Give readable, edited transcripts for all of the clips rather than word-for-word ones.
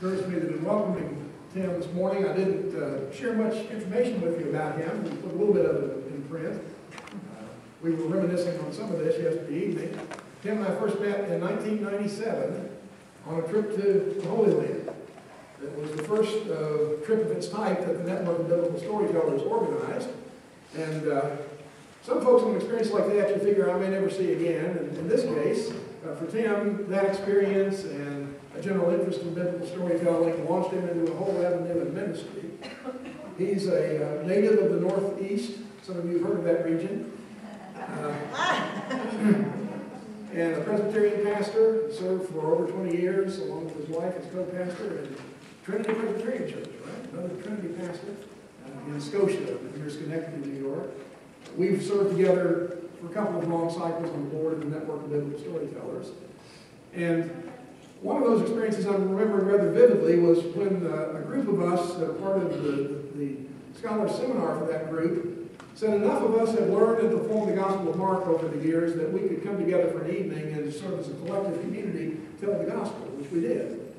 Encouraged me that in welcoming Tim this morning, I didn't share much information with you about him. We put a little bit of it in print. We were reminiscing on some of this yesterday evening. Tim and I first met in 1997 on a trip to the Holy Land. It was the first trip of its type that the Network of Biblical Storytellers organized. And some folks in an experience like that you figure I may never see again. And in this case, for Tim, that experience and a general interest in biblical storytelling launched him into a whole avenue of ministry. He's a native of the Northeast. Some of you have heard of that region. And a Presbyterian pastor, served for over 20 years along with his wife as co-pastor in Trinity Presbyterian Church, right? Another Trinity pastor in Scotia, near Schenectady, New York. We've served together for a couple of long cycles on the board of the Network of Biblical Storytellers. And one of those experiences I'm remembering rather vividly was when a group of us, part of the Scholar Seminar for that group, said enough of us had learned and performed the Gospel of Mark over the years that we could come together for an evening and serve as a collective community tell the Gospel, which we did.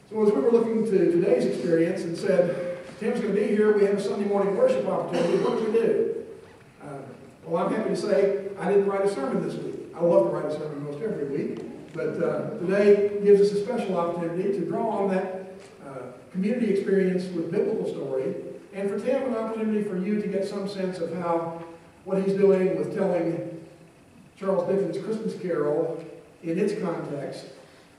So as we were looking to today's experience and said, Tim's going to be here, we have a Sunday morning worship opportunity, what do we do? Well, I'm happy to say I didn't write a sermon this week. I love to write a sermon most every week, but today gives us a special opportunity to draw on that community experience with biblical story, and for Tim, an opportunity for you to get some sense of how what he's doing with telling Charles Dickens' Christmas Carol in its context,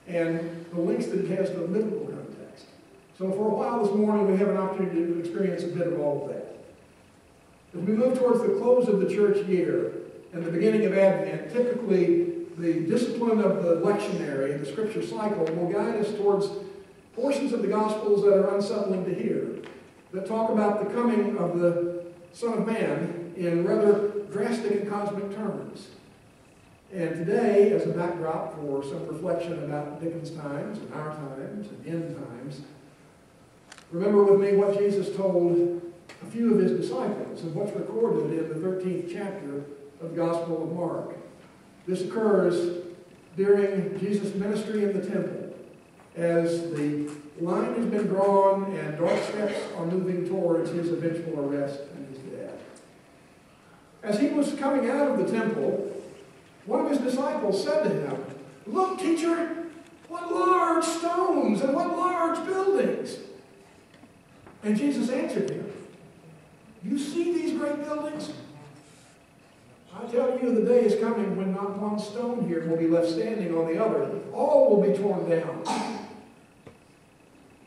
and the links that it has to the biblical context. So for a while this morning, we have an opportunity to experience a bit of all of that. As we move towards the close of the church year and the beginning of Advent, typically the discipline of the lectionary, the scripture cycle, will guide us towards portions of the Gospels that are unsettling to hear, that talk about the coming of the Son of Man in rather drastic and cosmic terms. And today, as a backdrop for some reflection about Dickens' times and our times and end times, remember with me what Jesus told a few of his disciples and what's recorded in the 13th chapter of the Gospel of Mark. This occurs during Jesus' ministry in the temple, as the line has been drawn and dark steps are moving towards his eventual arrest and his death. As he was coming out of the temple, one of his disciples said to him, "Look, teacher, what large stones and what large buildings!" And Jesus answered him, "You see these great buildings? I tell you, the day is coming when not one stone here will be left standing on the other. All will be torn down."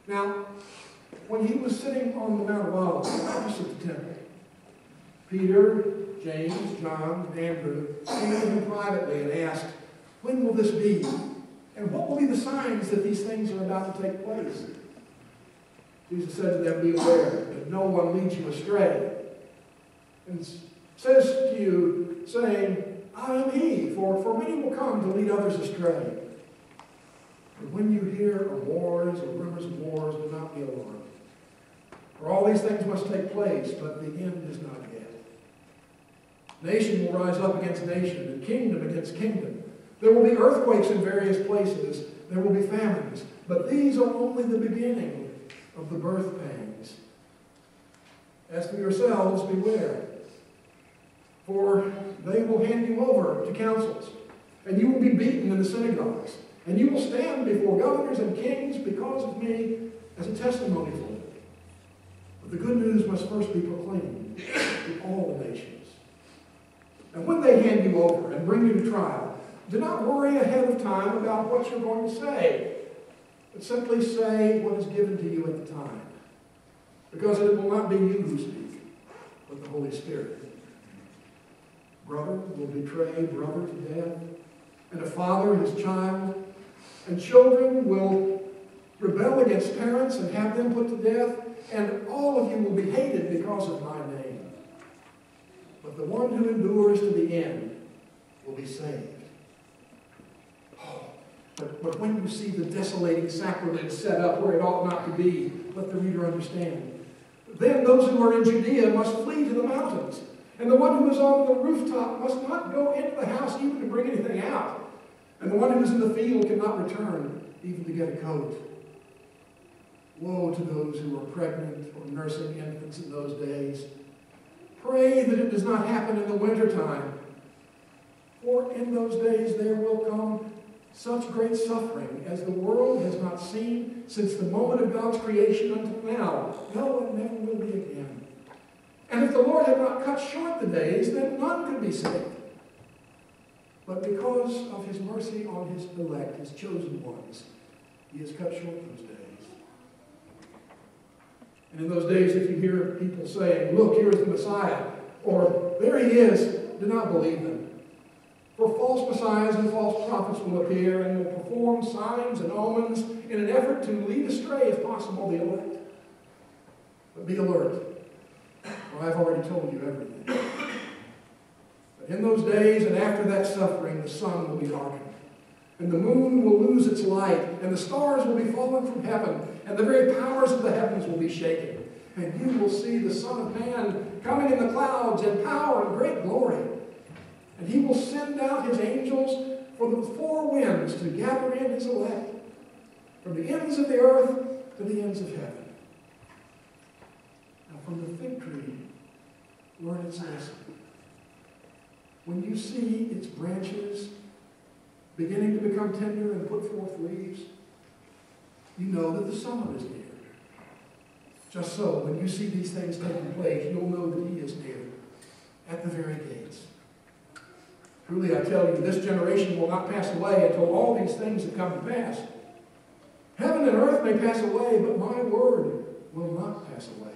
Now, when he was sitting on the Mount of Olives, opposite the temple, Peter, James, John, and Andrew came to him privately and asked, "When will this be? And what will be the signs that these things are about to take place?" Jesus said to them, "Beware that no one leads you astray, and says to you, saying, 'I am he,' for many will come to lead others astray. But when you hear of wars or rumors of wars, do not be alarmed. For all these things must take place, but the end is not yet. Nation will rise up against nation, and kingdom against kingdom. There will be earthquakes in various places. There will be famines. But these are only the beginning of the birth pangs. As for yourselves, beware. For they will hand you over to councils, and you will be beaten in the synagogues, and you will stand before governors and kings because of me as a testimony for them. But the good news must first be proclaimed to all the nations. And when they hand you over and bring you to trial, do not worry ahead of time about what you're going to say, but simply say what is given to you at the time, because it will not be you who speak, but the Holy Spirit. Brother will betray brother to death, and a father his child, and children will rebel against parents and have them put to death, and all of you will be hated because of my name. But the one who endures to the end will be saved." But when you see the desolating sacrilege set up where it ought not to be, let the reader understand. Then those who are in Judea must flee to the mountains. And the one who is on the rooftop must not go into the house even to bring anything out. And the one who is in the field cannot return even to get a coat. Woe to those who are pregnant or nursing infants in those days. Pray that it does not happen in the wintertime. For in those days there will come such great suffering as the world has not seen since the moment of God's creation until now. No, it never will be again. And if the Lord had not cut short the days, then none could be saved. But because of his mercy on his elect, his chosen ones, he has cut short those days. And in those days, if you hear people saying, "Look, here is the Messiah," or "There he is," do not believe them. For false messiahs and false prophets will appear and will perform signs and omens in an effort to lead astray, if possible, the elect. But be alert, for I've already told you everything. But in those days and after that suffering, the sun will be darkened, and the moon will lose its light, and the stars will be fallen from heaven, and the very powers of the heavens will be shaken. And you will see the Son of Man coming in the clouds in power and great glory. And he will send out his angels for the four winds to gather in his elect, from the ends of the earth to the ends of heaven. Now from the fig tree, learn its lesson. When you see its branches beginning to become tender and put forth leaves, you know that the summer is near. Just so, when you see these things taking place, you'll know that he is near, at the very gates. Truly, I tell you, this generation will not pass away until all these things have come to pass. Heaven and earth may pass away, but my word will not pass away.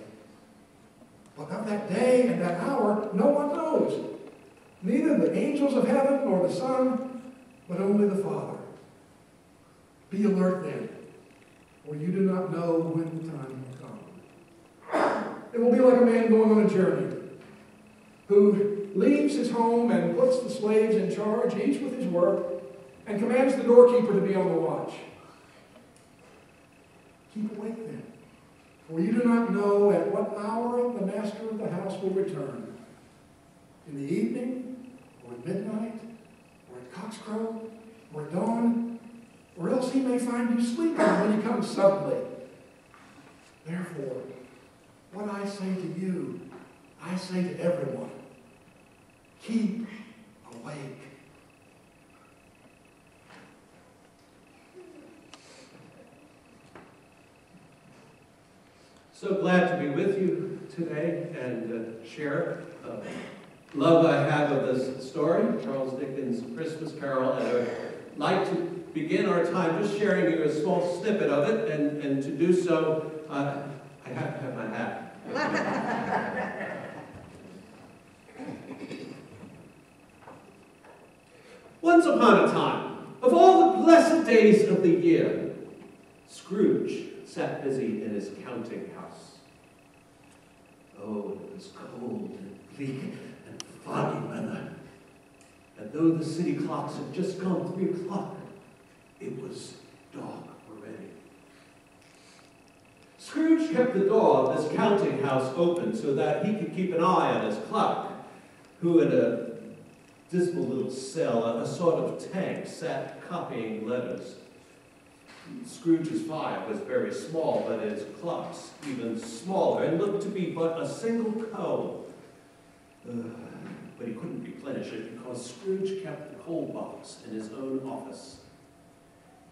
But of that day and that hour, no one knows. Neither the angels of heaven nor the Son, but only the Father. Be alert then, for you do not know when the time will come. It will be like a man going on a journey, who leaves his home and puts the slaves in charge, each with his work, and commands the doorkeeper to be on the watch. Keep awake then, for you do not know at what hour the master of the house will return. In the evening, or at midnight, or at cockscrow, or at dawn, or else he may find you sleeping when he comes suddenly. Therefore, what I say to you, I say to everyone, keep awake. So glad to be with you today and share love I have of this story, Charles Dickens' Christmas Carol. And I'd like to begin our time just sharing you a small snippet of it, and to do so, I have to have my hat. Once upon a time, of all the blessed days of the year, Scrooge sat busy in his counting house. Oh, it was cold and bleak and foggy weather. And though the city clocks had just gone 3 o'clock, it was dark already. Scrooge kept the door of this counting house open so that he could keep an eye on his clerk, who in a dismal little cell, a sort of tank, sat copying letters. Scrooge's fire was very small, but his clock's even smaller, and looked to be but a single cone. But he couldn't replenish it because Scrooge kept the coal box in his own office.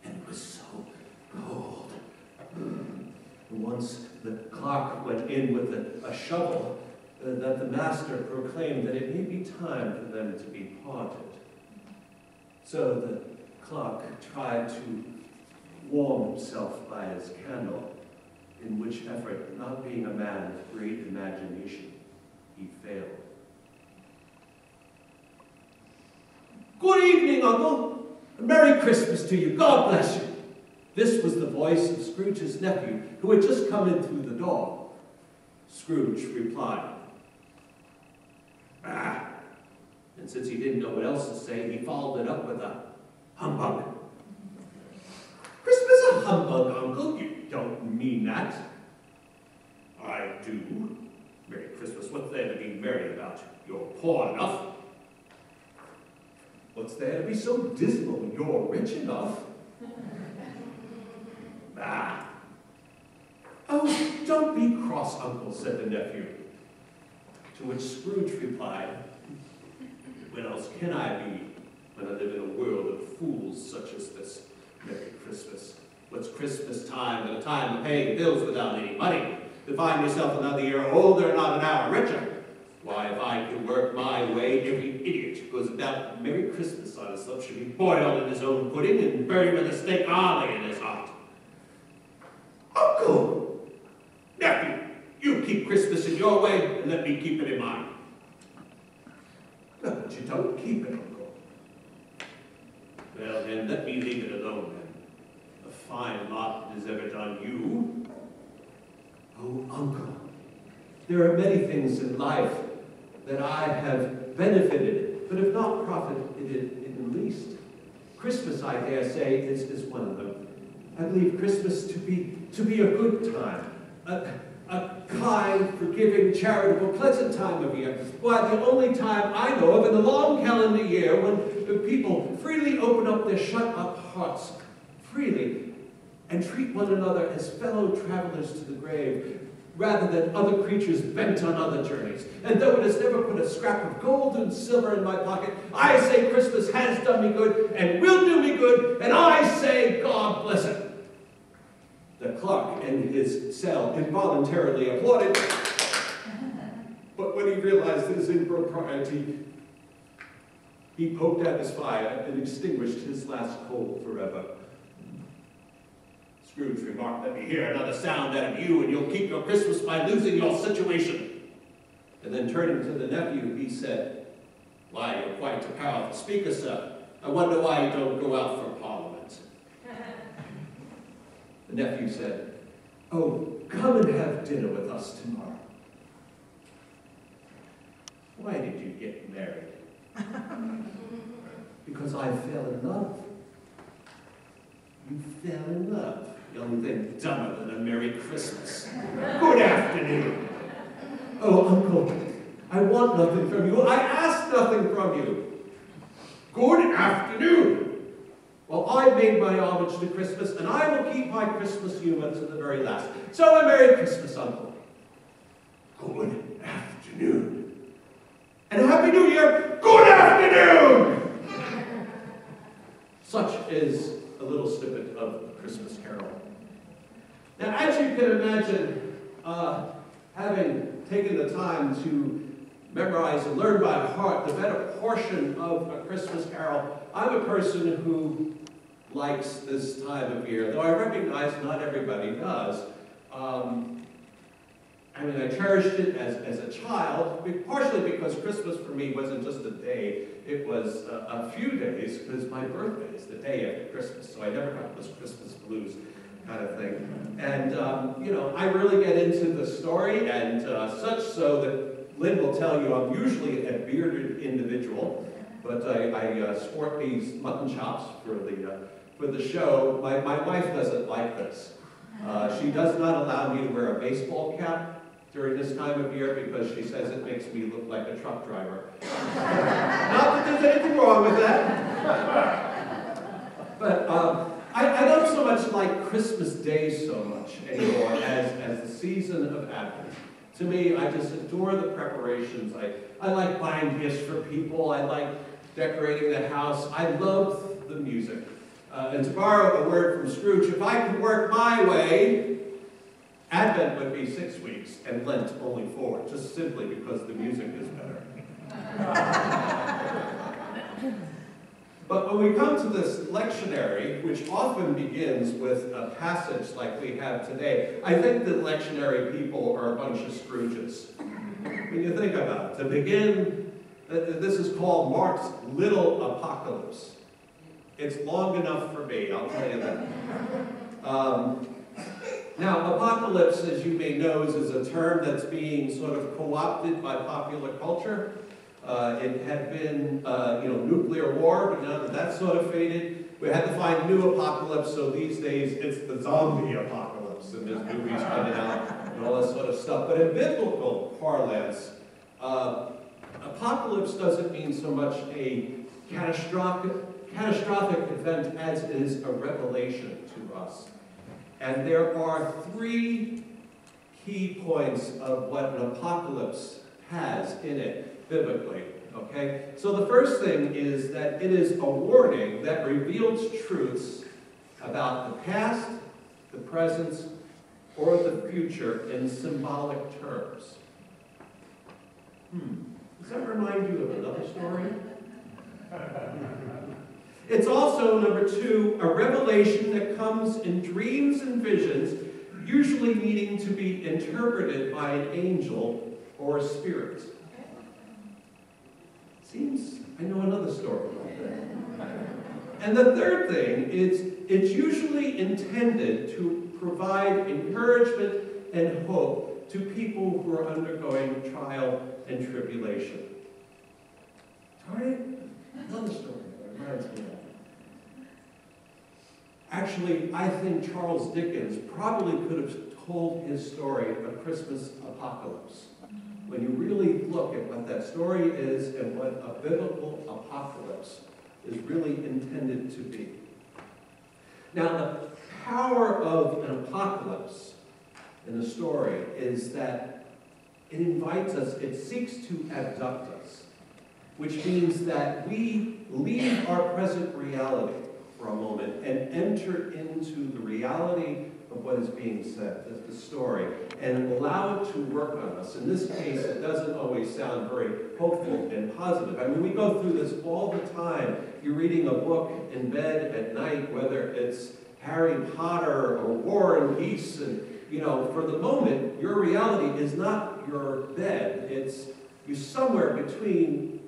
And it was so cold. Once the clerk went in with a shovel, that the master proclaimed that it may be time for them to be parted. So the clerk tried to warm himself by his candle, in which effort, not being a man of great imagination, he failed. Good evening, Uncle. Merry Christmas to you. God bless you. This was the voice of Scrooge's nephew, who had just come in through the door. Scrooge replied, "Ah." And since he didn't know what else to say, he followed it up with a humbug. "Christmas a humbug, Uncle? You don't mean that." "I do. Merry Christmas. What's there to be merry about? You're poor enough. What's there to be so dismal? You're rich enough." "Ah." "Oh, don't be cross, Uncle," said the nephew. To which Scrooge replied, "What else can I be when I live in a world of fools such as this? Merry Christmas. What's Christmas time but a time of paying bills without any money? To find yourself another year older, not an hour richer. Why, if I could work my way, every idiot who goes about Merry Christmas on his lips should be boiled in his own pudding and buried with a steak army in his heart." "Uncle! Nephew, you keep Christmas in your way and let me keep it in mine." "No, but you don't keep it, Uncle." "Well, then, let me leave it alone, then. A fine lot has ever done you." "Oh, Uncle, there are many things in life that I have benefited, but have not profited in the least. Christmas, I dare say, is one of them. I believe Christmas to be a good time, a kind, forgiving, charitable, pleasant time of year. Why, the only time I know of in the long calendar year when people freely open up their shut-up hearts freely and treat one another as fellow travelers to the grave, rather than other creatures bent on other journeys. And though it has never put a scrap of gold and silver in my pocket, I say Christmas has done me good and will do me good, and I say God bless it." The clerk in his cell involuntarily applauded, but when he realized his impropriety, he poked out his fire and extinguished his last coal forever. Scrooge remarked, "Let me hear another sound out of you, and you'll keep your Christmas by losing your situation." And then turning to the nephew, he said, "Why, you're quite a powerful speaker, sir. I wonder why you don't go out for Parliament." The nephew said, "Oh, come and have dinner with us tomorrow." "Why did you get married?" "Because I fell in love." "You fell in love? Young thing dumber than a Merry Christmas. Good afternoon." "Oh, Uncle, I want nothing from you. I ask nothing from you." "Good afternoon." "Well, I made my homage to Christmas, and I will keep my Christmas humor to the very last. So a Merry Christmas, Uncle." "Good afternoon." "And a Happy New Year." "Good afternoon." Such is a little snippet of A Christmas Carol. Now, as you can imagine, having taken the time to memorize and learn by heart the better portion of A Christmas Carol, I'm a person who likes this time of year, though I recognize not everybody does. I cherished it as a child, partially because Christmas for me wasn't just a day, it was a few days, because my birthday is the day after Christmas, so I never got this Christmas blues kind of thing. And, I really get into the story, and such so that Lynn will tell you I'm usually a bearded individual, but I sport these mutton chops for the show. My wife doesn't like this. She does not allow me to wear a baseball cap during this time of year because she says it makes me look like a truck driver. Not that there's anything wrong with that. But I don't so much like Christmas Day so much anymore as the season of Advent. To me, I just adore the preparations. I like buying gifts for people. I like decorating the house. I love the music. And to borrow a word from Scrooge, if I could work my way, Advent would be 6 weeks and Lent only 4, just simply because the music is better. But when we come to this lectionary, which often begins with a passage like we have today, I think the lectionary people are a bunch of Scrooges. When you think about it, to begin, this is called Mark's Little Apocalypse. It's long enough for me, I'll tell you that. Now, apocalypse, as you may know, is a term that's being sort of co-opted by popular culture. It had been, nuclear war, but now that that's sort of faded, we had to find a new apocalypse, so these days it's the zombie apocalypse, and there's movies coming out and all that sort of stuff. But in biblical parlance, apocalypse doesn't mean so much a catastrophic event as it is a revelation to us. And there are 3 key points of what an apocalypse has in it biblically. Okay? So the first thing is that it is a warning that reveals truths about the past, the present, or the future in symbolic terms. Does that remind you of another story? It's also, number two, a revelation that comes in dreams and visions, usually needing to be interpreted by an angel or a spirit. Seems I know another story like that. And the third thing is it's usually intended to provide encouragement and hope to people who are undergoing trial and tribulation. Sorry? Another story that reminds me of that. Actually, I think Charles Dickens probably could have told his story of a Christmas apocalypse. When you really look at what that story is and what a biblical apocalypse is really intended to be. Now, the power of an apocalypse in the story is that it invites us, it seeks to abduct us, which means that we leave our present reality for a moment and enter into the reality of what is being said, the story, and allow it to work on us. In this case, it doesn't always sound very hopeful and positive. I mean, we go through this all the time. You're reading a book in bed at night, whether it's Harry Potter or War and Peace, and, you know, for the moment, your reality is not your bed. It's you're somewhere between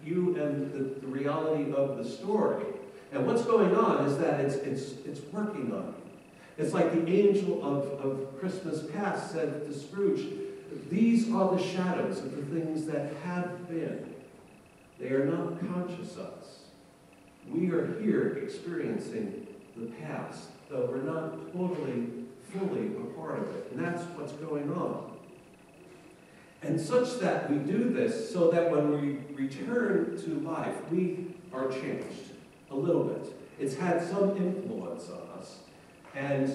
you and the reality of the story. And what's going on is that it's working on you. It's like the angel of Christmas past said to Scrooge, these are the shadows of the things that have been. They are not conscious of us. We are here experiencing the past, though we're not totally, fully a part of it. And that's what's going on. And such that we do this so that when we return to life, we are changed a little bit. It's had some influence on us. And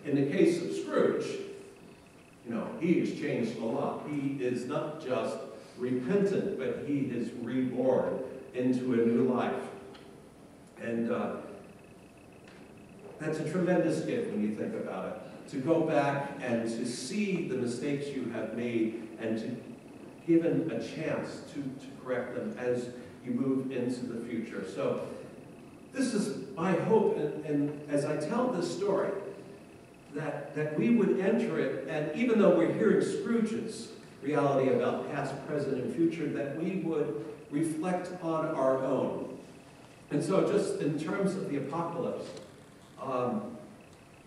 in the case of Scrooge, you know, he has changed a lot. He is not just repentant, but he is reborn into a new life. And that's a tremendous gift when you think about it. To go back and to see the mistakes you have made and to give him a chance to correct them as you move into the future. So this is my hope, and as I tell this story, that we would enter it, and even though we're hearing Scrooge's reality about past, present, and future, that we would reflect on our own. And so just in terms of the apocalypse, about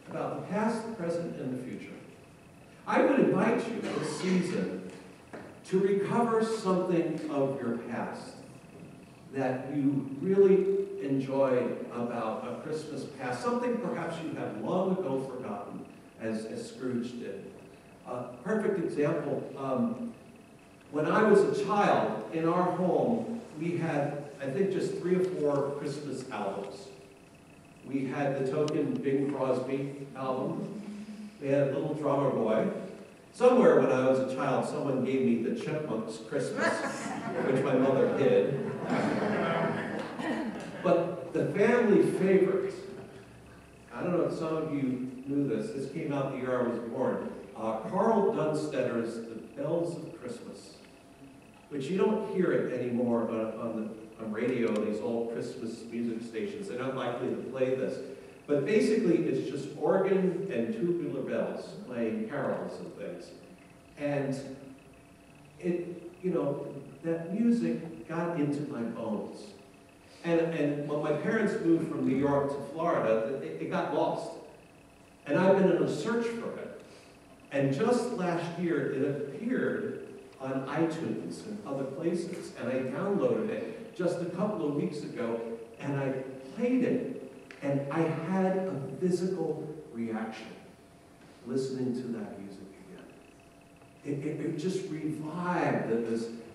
the past, present, and the future, I would invite you this season to recover something of your past that you really enjoyed about a Christmas past, something perhaps you have long ago forgotten, as Scrooge did. Perfect example, when I was a child, in our home, we had, I think, just 3 or 4 Christmas albums. We had the token Bing Crosby album. We had Little Drummer Boy. Somewhere when I was a child, someone gave me the Chipmunks Christmas, which my mother hid. But the family favorite, I don't know if some of you knew this came out the year I was born, Carl Dunstetter's The Bells of Christmas, which you don't hear it anymore on radio, these old Christmas music stations. They're not likely to play this. But basically, it's just organ and tubular bells playing carols and things. And it, you know, that music got into my bones. And when my parents moved from New York to Florida, it got lost. And I've been in a search for it. And just last year, it appeared on iTunes and other places. And I downloaded it just a couple of weeks ago, and I played it. And I had a physical reaction listening to that music again. It just revived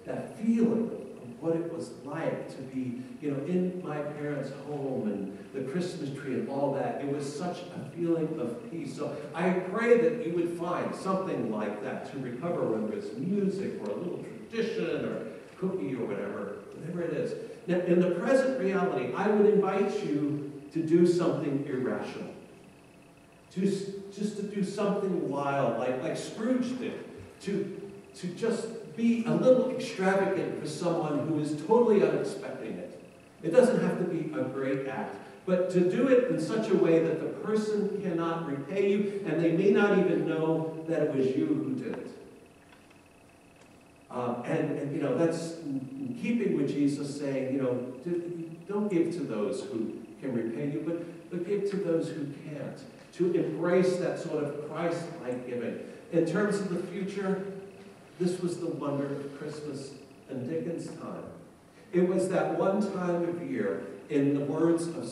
that feeling of what it was like to be, in my parents' home and the Christmas tree and all that. It was such a feeling of peace. So I pray that you would find something like that to recover, whether it's music or a little tradition or cookie or whatever it is. Now, in the present reality, I would invite you to do something irrational. Just to do something wild, like Scrooge did. To just be a little extravagant for someone who is totally unexpecting it. It doesn't have to be a great act, but to do it in such a way that the person cannot repay you, and they may not even know that it was you who did it. And that's in keeping with Jesus saying, don't give to those who can repay you, but give to those who can't. To embrace that sort of Christ-like giving. In terms of the future, this was the wonder of Christmas in Dickens' time. It was that one time of year, in the words of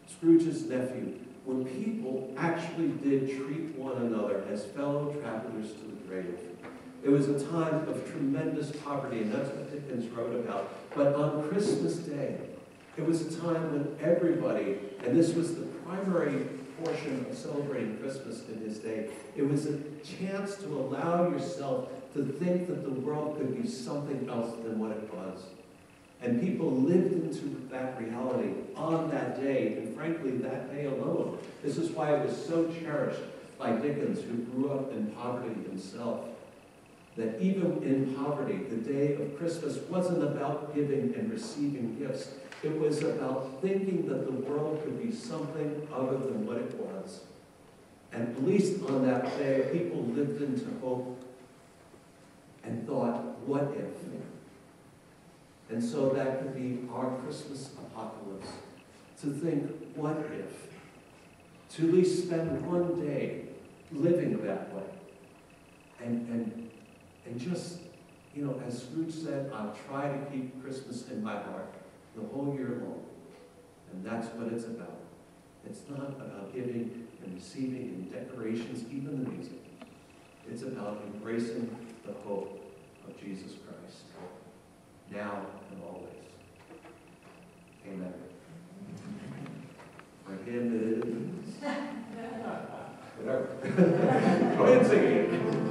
Scrooge's nephew, when people actually did treat one another as fellow travelers to the grave. It was a time of tremendous poverty, and that's what Dickens wrote about. But on Christmas Day, it was a time when everybody, and this was the primary portion of celebrating Christmas in his day, it was a chance to allow yourself to think that the world could be something else than what it was. And people lived into that reality on that day, and frankly, that day alone. This is why it was so cherished by Dickens, who grew up in poverty himself. That even in poverty, the day of Christmas wasn't about giving and receiving gifts. It was about thinking that the world could be something other than what it was. And at least on that day, people lived into hope and thought, what if? And so that could be our Christmas apocalypse. To think, what if? To at least spend one day living that way. And just, as Scrooge said, I'll try to keep Christmas in my heart the whole year long. And that's what it's about. It's not about giving and receiving and decorations, even the music. It's about embracing the hope of Jesus Christ, now and always. Amen. My hymn is... whatever. Go ahead and sing it.